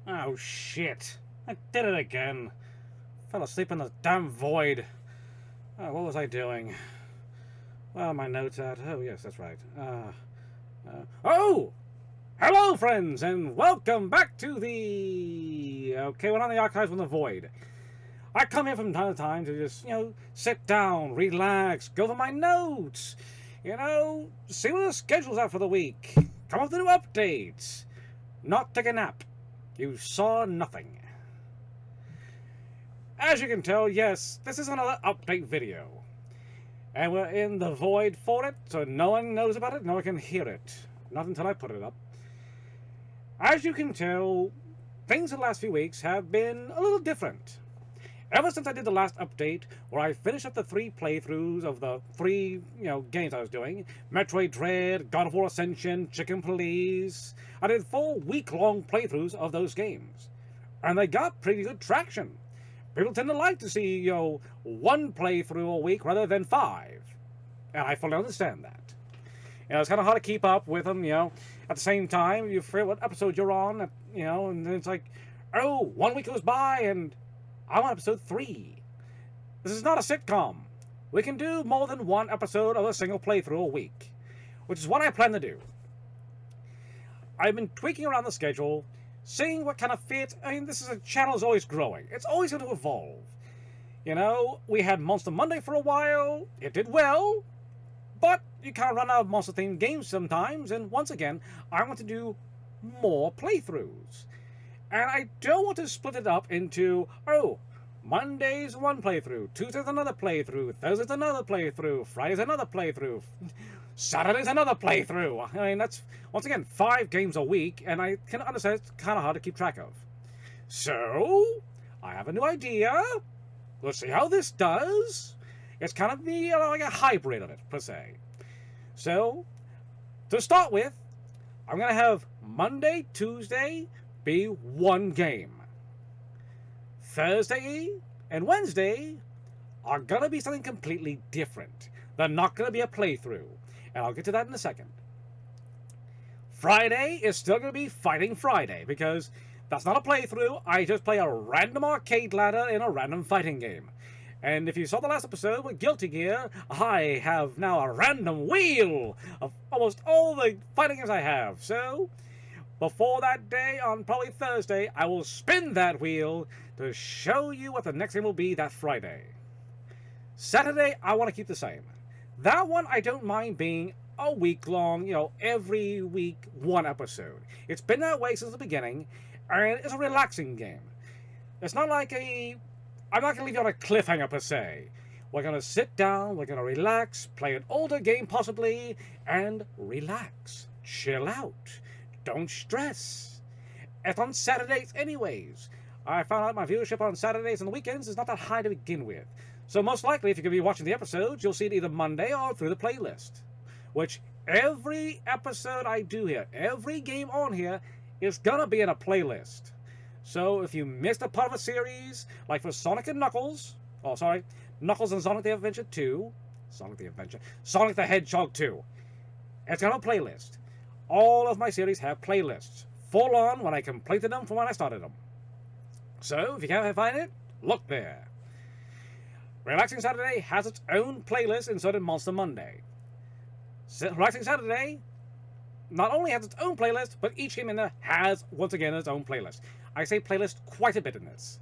Oh, shit. I did it again. Fell asleep in the damn void. Oh, what was I doing? Well, my notes at... Oh, yes, that's right. Oh! Hello, friends, and welcome back to the... Okay, we're on the archives from the void. I come here from time to time to just, sit down, relax, go over my notes, see what the schedule's out for the week, come up with new updates, not take a nap. You saw nothing. As you can tell, yes, this is another update video. And we're in the void for it, so no one knows about it, no one can hear it. Not until I put it up. As you can tell, things in the last few weeks have been a little different. Ever since I did the last update, where I finished up the 3 playthroughs of the 3, games I was doing, Metroid Dread, God of War Ascension, Chicken Police, I did 4 week-long playthroughs of those games. And they got pretty good traction. People tend to like to see, 1 playthrough a week rather than 5. And I fully understand that. It's kind of hard to keep up with them, At the same time, you forget what episode you're on, and then it's like, oh, 1 week goes by and I'm on episode 3. This is not a sitcom. We can do more than 1 episode of a single playthrough a week, which is what I plan to do. I've been tweaking around the schedule, seeing what kind of fits. I mean, this channel is always growing. It's always going to evolve. We had Monster Monday for a while. It did well, but you kind of run out of monster-themed games sometimes, and once again, I want to do more playthroughs. And I don't want to split it up into, Monday's 1 playthrough, Tuesday's another playthrough, Thursday's another playthrough, Friday's another playthrough, Saturday's another playthrough. I mean, that's, once again, 5 games a week, and I can understand it's kind of hard to keep track of. So, I have a new idea. Let's see how this does. It's kind of like a hybrid of it, per se. So, to start with, I'm going to have Monday, Tuesday be 1 game. Thursday and Wednesday are going to be something completely different. They're not going to be a playthrough, and I'll get to that in a second. Friday is still going to be Fighting Friday, because that's not a playthrough. I just play a random arcade ladder in a random fighting game. And if you saw the last episode with Guilty Gear, I have now a random wheel of almost all the fighting games I have. So, before that day, on probably Thursday, I will spin that wheel to show you what the next game will be that Friday. Saturday, I want to keep the same. That one, I don't mind being a week long, every week 1 episode. It's been that way since the beginning, and it's a relaxing game. It's not like I'm not going to leave you on a cliffhanger, per se. We're going to sit down, we're going to relax, play an older game possibly, and relax. Chill out. Don't stress. It's on Saturdays anyways. I found out my viewership on Saturdays and the weekends is not that high to begin with. So most likely, if you're going to be watching the episodes, you'll see it either Monday or through the playlist. Which, every episode I do here, every game on here, is going to be in a playlist. So if you missed a part of a series, like for Sonic and Knuckles, Knuckles and Sonic the Adventure 2, Sonic the Hedgehog 2, it's got a playlist. All of my series have playlists, full on when I completed them from when I started them. So, if you can't find it, look there. Relaxing Saturday has its own playlist inserted in Monster Monday. Relaxing Saturday not only has its own playlist, but each game in there has, once again, its own playlist. I say playlist quite a bit in this.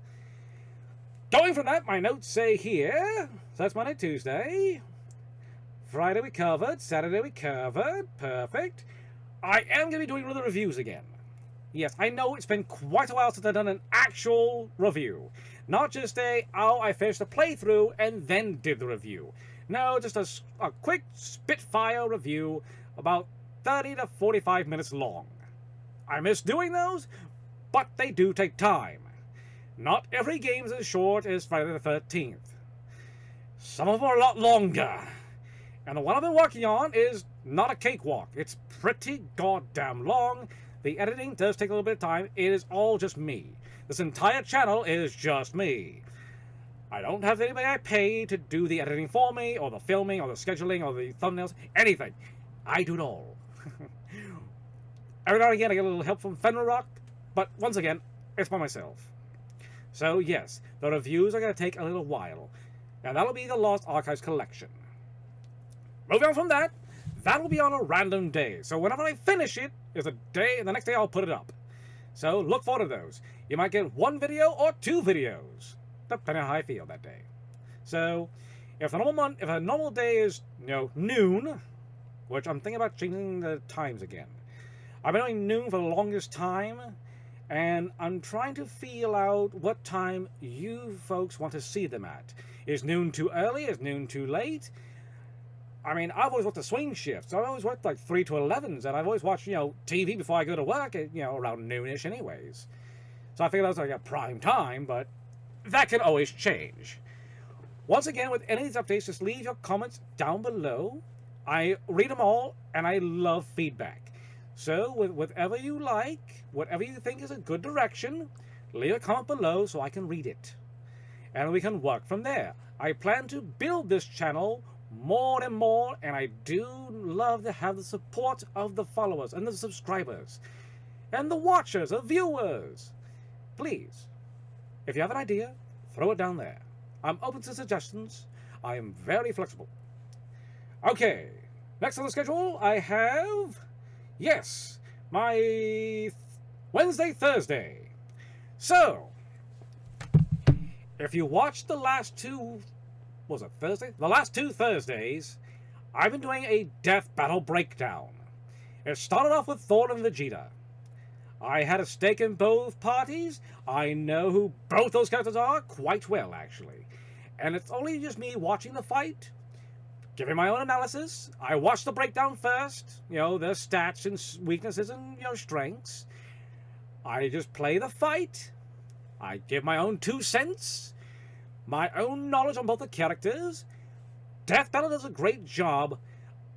Going from that, my notes say here, so that's Monday, Tuesday. Friday we covered, Saturday we covered, perfect. I am going to be doing other reviews again. Yes, I know it's been quite a while since I've done an actual review. Not just I finished a playthrough and then did the review. No, just a quick Spitfire review, about 30 to 45 minutes long. I miss doing those, but they do take time. Not every game is as short as Friday the 13th. Some of them are a lot longer. And the one I've been working on is not a cakewalk. It's pretty goddamn long. The editing does take a little bit of time. It is all just me. This entire channel is just me. I don't have anybody I pay to do the editing for me, or the filming, or the scheduling, or the thumbnails, anything. I do it all. Every now and again I get a little help from Fenrir Rock, but once again, it's by myself. So yes, the reviews are going to take a little while, and that'll be the Lost Archives collection. Moving on from that, that'll be on a random day, so whenever I finish it, is a day, and the next day I'll put it up. So look forward to those. You might get one video or two videos, depending on how I feel that day. So, if a normal day is, noon, which I'm thinking about changing the times again. I've been doing noon for the longest time, and I'm trying to feel out what time you folks want to see them at. Is noon too early? Is noon too late? I mean, I've always worked the swing shifts. I've always worked like 3 to 11s, and I've always watched, TV before I go to work at, around noonish anyways. So I figured that was like a prime time, but that can always change. Once again, with any of these updates, just leave your comments down below. I read them all, and I love feedback. So, with whatever you like, whatever you think is a good direction, leave a comment below so I can read it. And we can work from there. I plan to build this channel more and more, and I do love to have the support of the followers and the subscribers and the watchers, the viewers. Please, if you have an idea, throw it down there. I'm open to suggestions. I am very flexible. Okay, next on the schedule I have, yes, my Wednesday, Thursday. So, if you watched the last two, was it Thursday? The last 2 Thursdays, I've been doing a death battle breakdown. It started off with Thor and Vegeta. I had a stake in both parties. I know who both those characters are quite well, actually. And it's only just me watching the fight, giving my own analysis. I watched the breakdown first, their stats and weaknesses and, strengths. I just play the fight. I give my own 2 cents, my own knowledge on both the characters. Death Battle does a great job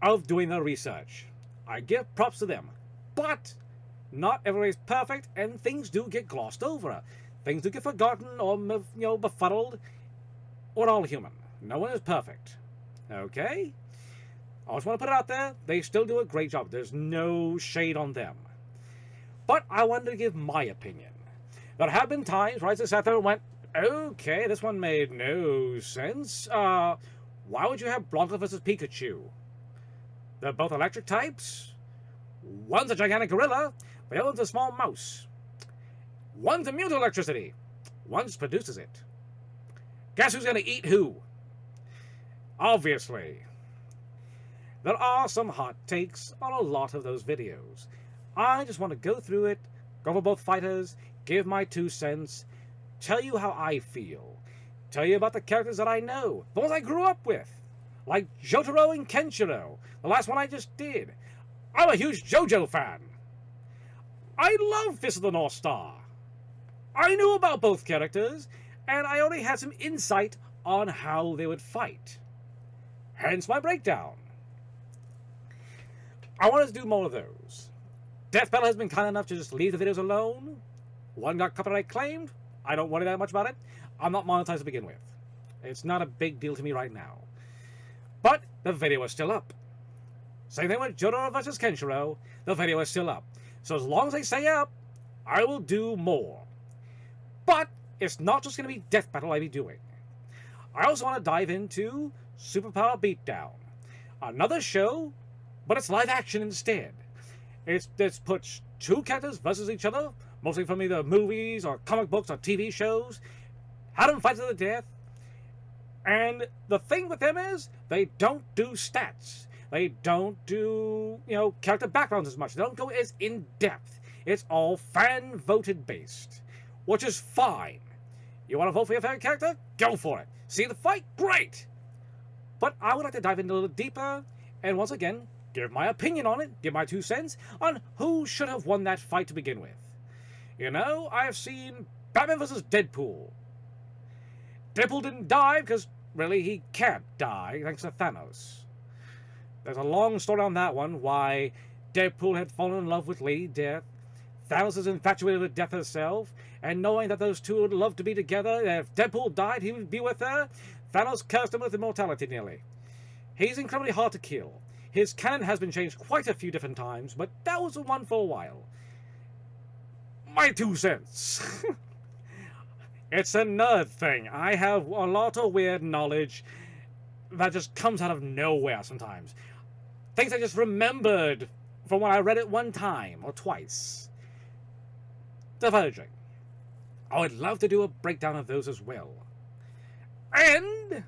of doing their research. I give props to them. But not everybody's perfect, and things do get glossed over. Things do get forgotten or, befuddled. We're all human. No one is perfect. Okay? I just want to put it out there. They still do a great job. There's no shade on them. But I wanted to give my opinion. There have been times where I just sat there and went, okay, this one made no sense. Why would you have Blanca versus Pikachu? They're both electric types. One's a gigantic gorilla, the other one's a small mouse. One's immune to electricity. One just produces it. Guess who's going to eat who? Obviously. There are some hot takes on a lot of those videos. I just want to go through it, go over both fighters, give my 2 cents, tell you how I feel, tell you about the characters that I know, the ones I grew up with, like Jotaro and Kenshiro, the last one I just did. I'm a huge JoJo fan. I love Fist of the North Star. I knew about both characters, and I already had some insight on how they would fight. Hence my breakdown. I wanted to do more of those. Death Battle has been kind enough to just leave the videos alone. One got copyright claimed. I don't worry that much about it. I'm not monetized to begin with. It's not a big deal to me right now. But the video is still up. Same thing with Jotaro vs. Kenshiro. The video is still up. So as long as they stay up, I will do more. But it's not just going to be Death Battle I'll be doing. I also want to dive into Superpower Beatdown. Another show, but it's live action instead. It puts 2 characters versus each other, mostly from either movies or comic books or TV shows. Had them fight to the death. And the thing with them is, they don't do stats. They don't do, character backgrounds as much. They don't go as in-depth. It's all fan-voted based, which is fine. You want to vote for your favorite character? Go for it. See the fight? Great! But I would like to dive in a little deeper, and once again, give my opinion on it, give my 2 cents on who should have won that fight to begin with. I have seen Batman vs. Deadpool. Deadpool didn't die because, really, he can't die, thanks to Thanos. There's a long story on that one, why Deadpool had fallen in love with Lady Death. Thanos is infatuated with Death herself, and knowing that those two would love to be together, and if Deadpool died, he would be with her, Thanos cursed him with immortality nearly. He's incredibly hard to kill. His canon has been changed quite a few different times, but that was the one for a while. My 2 cents. It's a nerd thing. I have a lot of weird knowledge that just comes out of nowhere sometimes. Things I just remembered from when I read it one time or twice. Diverging. I would love to do a breakdown of those as well. And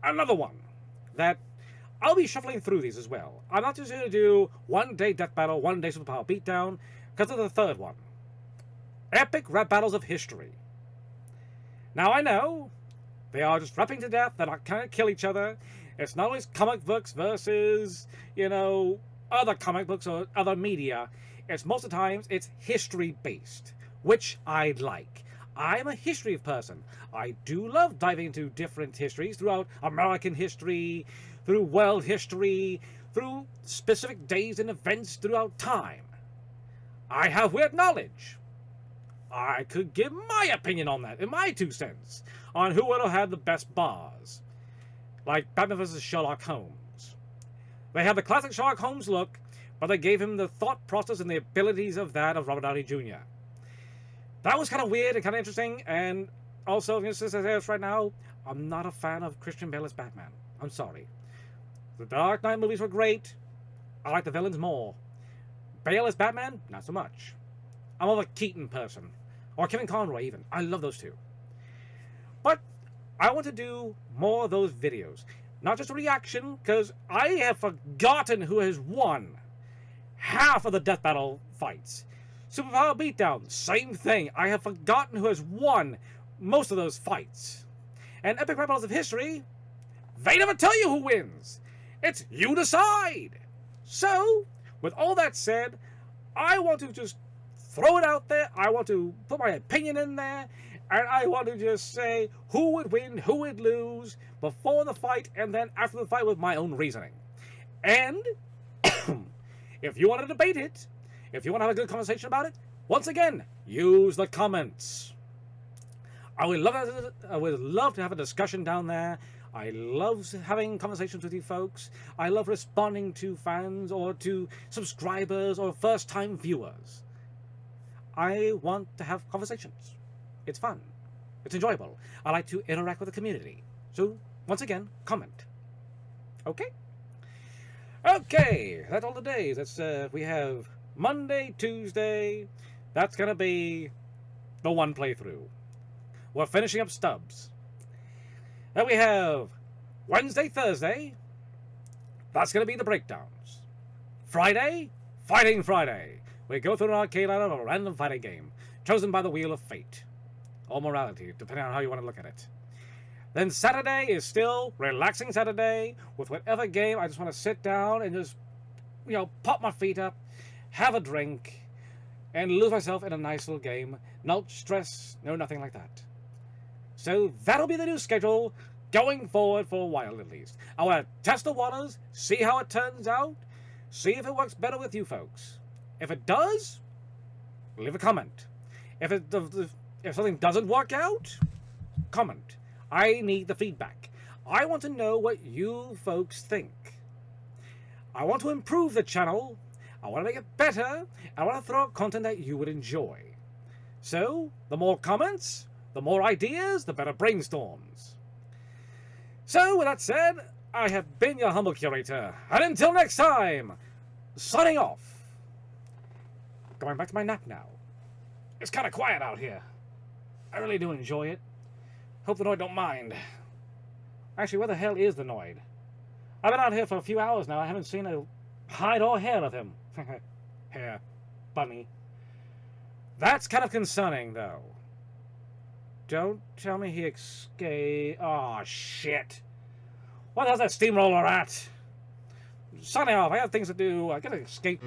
another one that I'll be shuffling through these as well. I'm not just going to do 1 day death battle, 1 day superpower beatdown, because of the third one. Epic rap battles of history. Now I know they are just rapping to death, they're not going to kill each other. It's not always comic books versus, other comic books or other media. It's most of the times it's history based, which I like. I'm a history person. I do love diving into different histories throughout American history, through world history, through specific days and events throughout time. I have weird knowledge. I could give my opinion on that, in my 2 cents, on who would have had the best bars. Like Batman vs. Sherlock Holmes. They had the classic Sherlock Holmes look, but they gave him the thought process and the abilities of that of Robert Downey Jr. That was kind of weird and kind of interesting, and also, just as I say right now, I'm not a fan of Christian Bale as Batman. I'm sorry. The Dark Knight movies were great. I like the villains more. Bale as Batman, not so much. I'm more of a Keaton person. Or Kevin Conroy, even. I love those two. But I want to do more of those videos. Not just a reaction, because I have forgotten who has won half of the death battle fights. Superpower Beatdown, same thing. I have forgotten who has won most of those fights. And Epic Rap Battles of History, they never tell you who wins. It's you decide. So, with all that said, I want to just throw it out there. I want to put my opinion in there. And I want to just say who would win, who would lose, before the fight, and then after the fight with my own reasoning. And if you want to debate it, if you want to have a good conversation about it, once again, use the comments. I would love to have a discussion down there. I love having conversations with you folks. I love responding to fans or to subscribers or first-time viewers. I want to have conversations. It's fun. It's enjoyable. I like to interact with the community. So, once again, comment. Okay? Okay, that's all the days. We have Monday, Tuesday. That's going to be the one playthrough. We're finishing up stubs. Then we have Wednesday, Thursday. That's going to be the breakdowns. Friday, Fighting Friday. We go through an arcade ladder of a random fighting game, chosen by the Wheel of Fate. Or morality, depending on how you want to look at it. Then Saturday is still relaxing Saturday with whatever game I just want to sit down and just, pop my feet up, have a drink, and lose myself in a nice little game. No stress, no nothing like that. So that'll be the new schedule going forward for a while at least. I want to test the waters, see how it turns out, see if it works better with you folks. If it does, leave a comment. If something doesn't work out, comment. I need the feedback. I want to know what you folks think. I want to improve the channel. I want to make it better. I want to throw out content that you would enjoy. So, the more comments, the more ideas, the better brainstorms. So, with that said, I have been your humble curator. And until next time, signing off. Going back to my nap now. It's kind of quiet out here. I really do enjoy it. Hope the Noid don't mind. Actually, where the hell is the Noid? I've been out here for a few hours now. I haven't seen a hide or hair of him. Hair. Bunny. That's kind of concerning, though. Don't tell me he escaped. Oh, shit. What the hell's that steamroller at? Signing off. I have things to do. I gotta escape.